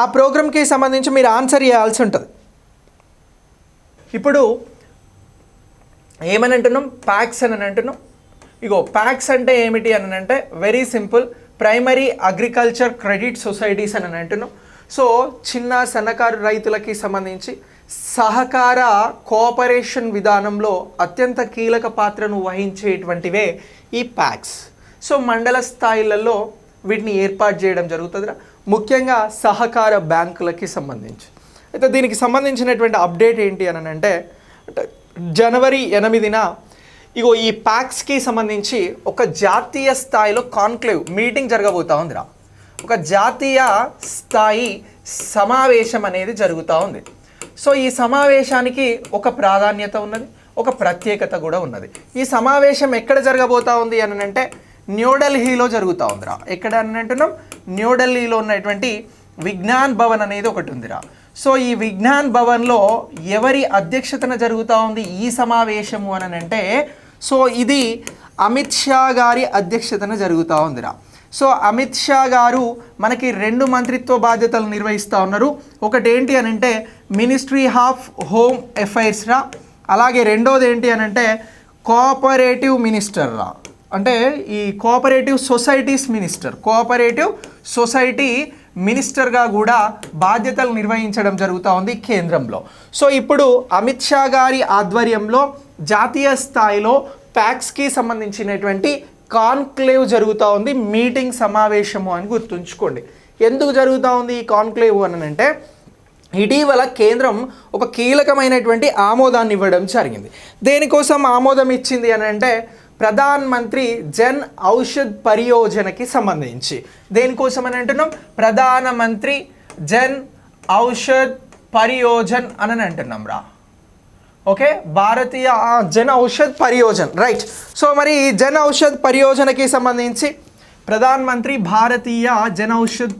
ఆ ప్రోగ్రామ్కి సంబంధించి మీరు ఆన్సర్ చేయాల్సి ఉంటుంది. ఇప్పుడు ఏమని అంటున్నాం, ప్యాక్స్ అని అంటున్నాం. ఇగో ప్యాక్స్ అంటే ఏమిటి అని అంటే very simple, primary agriculture credit societies అని అంటున్నాం. సో చిన్న సన్నకారు రైతులకి సంబంధించి సహకార కోఆపరేషన్ విధానంలో అత్యంత కీలక పాత్రను వహించేటువంటివే ఈ ప్యాక్స్. సో మండల స్థాయిలలో వీటిని ఏర్పాటు చేయడం జరుగుతుందిరా, ముఖ్యంగా సహకార బ్యాంకులకి సంబంధించి. అయితే దీనికి సంబంధించినటువంటి అప్డేట్ ఏంటి అని అంటే జనవరి 8న ఇగో ఈ ప్యాక్స్కి సంబంధించి ఒక జాతీయ స్థాయిలో కాన్క్లేవ్ మీటింగ్ జరగబోతూ ఉందిరా. ఒక జాతీయ స్థాయి సమావేశం అనేది జరుగుతూ ఉంది. సో ఈ సమావేశానికి ఒక ప్రాధాన్యత ఉన్నది, ఒక ప్రత్యేకత కూడా ఉన్నది. ఈ సమావేశం ఎక్కడ జరగబోతూ ఉంది అని అంటే న్యూఢిల్లీలో జరుగుతూ ఉందిరా. ఎక్కడ అని అంటున్నాం, న్యూఢిల్లీలో ఉన్నటువంటి విజ్ఞాన్ భవన్ అనేది ఒకటి ఉందిరా. సో ఈ విజ్ఞాన్ భవన్లో ఎవరి అధ్యక్షతన జరుగుతూ ఉంది ఈ సమావేశము అని అంటే, సో ఇది అమిత్ షా గారి అధ్యక్షతన జరుగుతూ ఉందిరా. సో అమిత్ షా గారు మనకి 2 మంత్రిత్వ బాధ్యతలు నిర్వహిస్తూ ఉన్నారు. ఒకటి ఏంటి అని అంటే మినిస్ట్రీ ఆఫ్ హోమ్ అఫైర్స్ రా, అలాగే రెండోది ఏంటి అని అంటే కోఆపరేటివ్ మినిస్టర్ రా, అంటే ఈ cooperative societies minister, cooperative society మినిస్టర్గా కూడా బాధ్యతలు నిర్వహించడం జరుగుతూ ఉంది కేంద్రంలో. సో ఇప్పుడు అమిత్ షా గారి ఆధ్వర్యంలో జాతీయ స్థాయిలో ప్యాక్స్కి సంబంధించినటువంటి కాన్క్లేవ్ జరుగుతూ ఉంది, మీటింగ్ సమావేశము అని గుర్తుంచుకోండి. ఎందుకు జరుగుతూ ఉంది ఈ కాన్క్లేవ్ అని అంటే ఇటీవల కేంద్రం ఒక కీలకమైనటువంటి ఆమోదాన్ని ఇవ్వడం జరిగింది. దేనికోసం ఆమోదం ఇచ్చింది అని అంటే ప్రధాన్ మంత్రి జన్ ఔషధ్ పరియోజనకి సంబంధించి. దేనికోసం అని అంటున్నాం, ప్రధానమంత్రి జన్ ఔషధ్ పరియోజన్ అని అంటున్నాం రా. ఓకే, భారతీయ జన్ ఔషధ్ పరియోజన్, రైట్. సో మరి ఈ జన్ ఔషధ్ పరియోజనకి సంబంధించి ప్రధాన్ మంత్రి భారతీయ జన్ ఔషధ్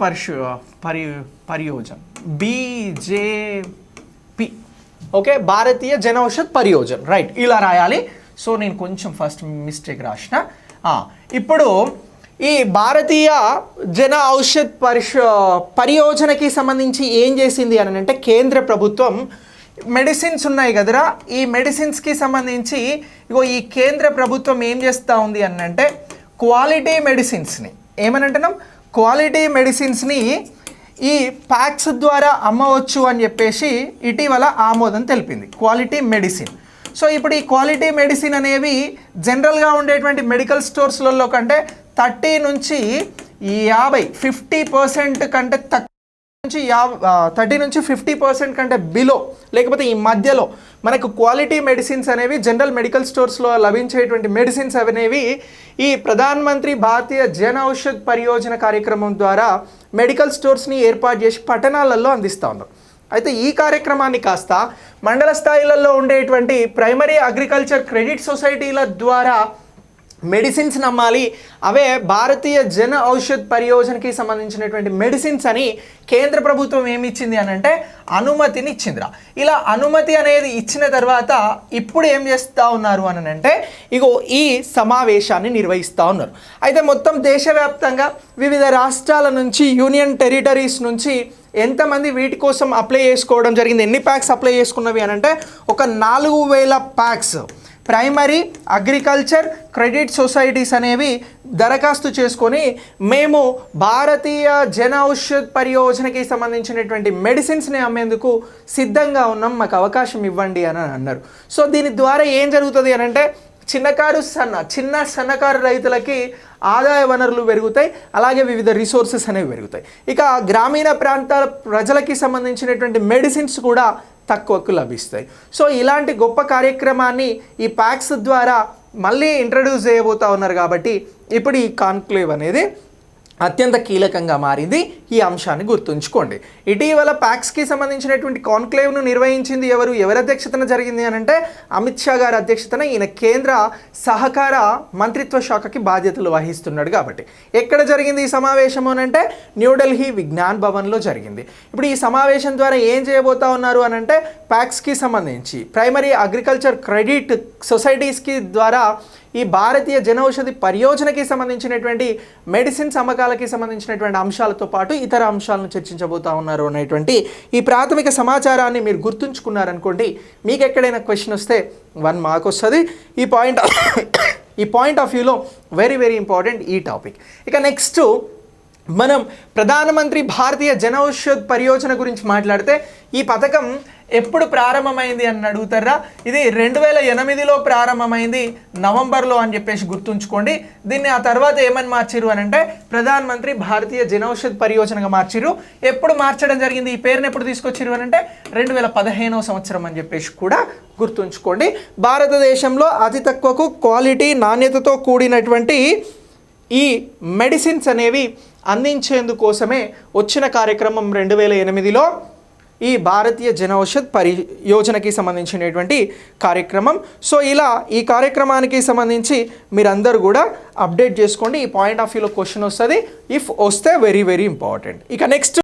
పరియోజన్ BJP. ఓకే, భారతీయ జన్ ఔషధ్ పరియోజన్, రైట్, ఇలా రాయాలి. సో నేను కొంచెం ఫస్ట్ మిస్టేక్ రాసిన. ఇప్పుడు ఈ భారతీయ జన ఔషధ్ పరియోజనకి సంబంధించి ఏం చేసింది అని అంటే కేంద్ర ప్రభుత్వం మెడిసిన్స్ ఉన్నాయి కదరా, ఈ మెడిసిన్స్కి సంబంధించి ఇగో ఈ కేంద్ర ప్రభుత్వం ఏం చేస్తూ ఉంది అని అంటే క్వాలిటీ మెడిసిన్స్ని ఏమని అంటున్నాం, క్వాలిటీ మెడిసిన్స్ని ఈ ప్యాక్స్ ద్వారా అమ్మవచ్చు అని చెప్పేసి ఇటీవల ఆమోదం తెలిపింది, క్వాలిటీ మెడిసిన్. సో ఇప్పుడు ఈ క్వాలిటీ మెడిసిన్ అనేవి జనరల్గా ఉండేటువంటి మెడికల్ స్టోర్స్లలో కంటే 30 నుంచి 50% కంటే తక్కువ నుంచి 30 నుంచి 50% కంటే బిలో లేకపోతే ఈ మధ్యలో మనకు క్వాలిటీ మెడిసిన్స్ అనేవి జనరల్ మెడికల్ స్టోర్స్లో లభించేటువంటి మెడిసిన్స్ అనేవి ఈ ప్రధాన్ మంత్రి భారతీయ జన్ ఔషధ్ పరియోజన కార్యక్రమం ద్వారా మెడికల్ స్టోర్స్ని ఏర్పాటు చేసి పట్టణాలలో అందిస్తూ ఉన్నారు. అయితే ఈ కార్యక్రమాన్ని కాస్త మండల స్థాయిలలో ఉండేటువంటి ప్రైమరీ అగ్రికల్చర్ క్రెడిట్ సొసైటీల ద్వారా మెడిసిన్స్ నమ్మాలి, అవే భారతీయ జన ఔషధ్ పరియోజనకి సంబంధించినటువంటి మెడిసిన్స్ అని కేంద్ర ప్రభుత్వం ఏమి ఇచ్చింది అని అంటే అనుమతిని ఇచ్చిందిరా. ఇలా అనుమతి అనేది ఇచ్చిన తర్వాత ఇప్పుడు ఏం చేస్తూ ఉన్నారు అని అంటే ఇగో ఈ సమావేశాన్ని నిర్వహిస్తూ ఉన్నారు. అయితే మొత్తం దేశవ్యాప్తంగా వివిధ రాష్ట్రాల నుంచి యూనియన్ టెరిటరీస్ నుంచి ఎంతమంది వీటి కోసం అప్లై చేసుకోవడం జరిగింది, ఎన్ని ప్యాక్స్ అప్లై చేసుకున్నవి అని అంటే ఒక 4000 packs primary agriculture credit societies అనేవి దరఖాస్తు చేసుకొని మేము భారతీయ జన ఔషధ్ పరియోజనకి సంబంధించినటువంటి మెడిసిన్స్ని అమ్మేందుకు సిద్ధంగా ఉన్నాం, మాకు అవకాశం ఇవ్వండి అని అన్నారు. సో దీని ద్వారా ఏం జరుగుతుంది అని అంటే చిన్న సన్నకారు రైతులకి ఆదాయ వనరులు పెరుగుతాయి, అలాగే వివిధ రిసోర్సెస్ అనేవి పెరుగుతాయి. ఇక గ్రామీణ ప్రాంతాల ప్రజలకి సంబంధించినటువంటి మెడిసిన్స్ కూడా తక్కువకు లభిస్తాయి. సో ఇలాంటి గొప్ప కార్యక్రమాన్ని ఈ ప్యాక్స్ ద్వారా మళ్ళీ ఇంట్రడ్యూస్ చేయబోతూ ఉన్నారు కాబట్టి ఇప్పుడు ఈ కాన్క్లేవ్ అనేది అత్యంత కీలకంగా మారింది. ఈ అంశాన్ని గుర్తుంచుకోండి. ఇటీవల ప్యాక్స్కి సంబంధించినటువంటి కాన్క్లేవ్ను నిర్వహించింది ఎవరి అధ్యక్షతన జరిగింది అని అంటే అమిత్ షా గారి అధ్యక్షతన. ఈయన కేంద్ర సహకార మంత్రిత్వ శాఖకి బాధ్యతలు వహిస్తున్నాడు కాబట్టి. ఎక్కడ జరిగింది ఈ సమావేశం అని అంటే న్యూఢిల్లీ విజ్ఞాన్ భవన్లో జరిగింది. ఇప్పుడు ఈ సమావేశం ద్వారా ఏం చేయబోతా ఉన్నారు అని అంటే ప్యాక్స్కి సంబంధించి ప్రైమరీ అగ్రికల్చర్ క్రెడిట్ సొసైటీస్కి ద్వారా ఈ భారతీయ జనౌషధి పరియోజనకి సంబంధించినటువంటి మెడిసిన్స్ అమ్మకాలకి సంబంధించినటువంటి అంశాలతో పాటు ఇతర అంశాలను చర్చించబోతా ఉన్నారు అనేటువంటి ఈ ప్రాథమిక సమాచారాన్ని మీరు గుర్తుంచుకున్నారనుకోండి, మీకు ఎక్కడైనా క్వశ్చన్ వస్తే 1 మార్క్ వస్తుంది. ఈ పాయింట్ ఆఫ్ వ్యూలో వెరీ వెరీ ఇంపార్టెంట్ ఈ టాపిక్. ఇక నెక్స్ట్ మనం ప్రధానమంత్రి భారతీయ జనౌషధ్ పరియోజన గురించి మాట్లాడితే ఈ పథకం ఎప్పుడు ప్రారంభమైంది అని అడుగుతారా? ఇది 2008లో ప్రారంభమైంది, నవంబర్లో అని చెప్పేసి గుర్తుంచుకోండి. దీన్ని ఆ తర్వాత ఏమని మార్చిరు అని అంటే ప్రధానమంత్రి భారతీయ జనౌషధ్ పరియోజనగా మార్చిరు. ఎప్పుడు మార్చడం జరిగింది, ఈ పేరుని ఎప్పుడు తీసుకొచ్చిరు అని అంటే 2015వ సంవత్సరం అని చెప్పేసి కూడా గుర్తుంచుకోండి. భారతదేశంలో అతి తక్కువకు క్వాలిటీ నాణ్యతతో కూడినటువంటి ఈ మెడిసిన్స్ అనేవి అందించేందుకోసమే వచ్చిన కార్యక్రమం 2008లో ఈ భారతీయ జనౌషధ్ పరియోజనకి సంబంధించినటువంటి కార్యక్రమం. సో ఇలా ఈ కార్యక్రమానికి సంబంధించి మీరందరూ కూడా అప్డేట్ చేసుకోండి. ఈ పాయింట్ ఆఫ్ వ్యూలో క్వశ్చన్ వస్తుంది, ఇఫ్ వస్తే వెరీ వెరీ ఇంపార్టెంట్. ఇక నెక్స్ట్